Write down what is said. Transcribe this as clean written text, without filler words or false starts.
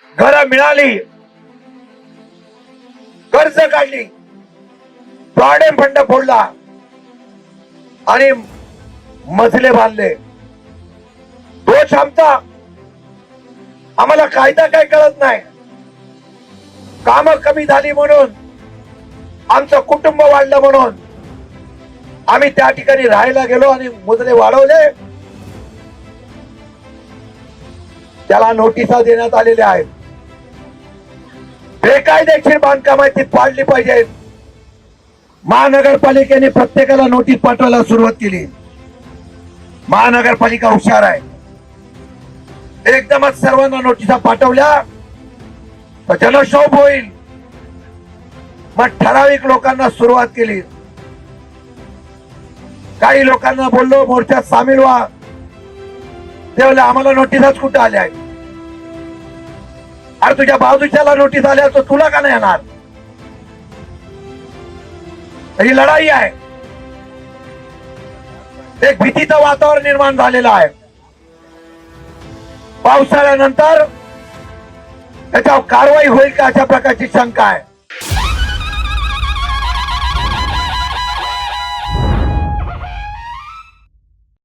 घरं मिळाली, कर्ज काढली, प्रॉव्हिडंट फंड फोडला आणि मजले बांधले. दोष आमचा. आम्हाला कायदा काय कळत नाही. काम कमी झाली म्हणून, आमचं कुटुंब वाढलं म्हणून आम्ही त्या ठिकाणी राहायला गेलो आणि मुजले वाढवले. त्याला नोटिसा देण्यात आलेल्या आहेत. बेकायदेशीर बांधकाम ती पाडली पाहिजे. महानगरपालिकेने प्रत्येकाला नोटीस पाठवायला सुरुवात केली. महानगरपालिका हुशार आहे. एकदमच सर्वांना नोटिसा पाठवल्या तर जनक्षोभ होईल. मग ठराविक लोकांना सुरुवात केली. काही लोकांना बोललो मोर्चात सामील व्हा. ते बोलले आम्हाला नोटिसाच कुठं आल्या आहेत. अरे तुझ्या बाजूच्याला नोटीस आल्या तर तुला का नाही येणार? ही लढाई आहे. एक भीतीचं वातावरण निर्माण झालेलं आहे. पावसाळ्यानंतर त्याच्यावर कारवाई होईल का अशा प्रकारची शंका आहे.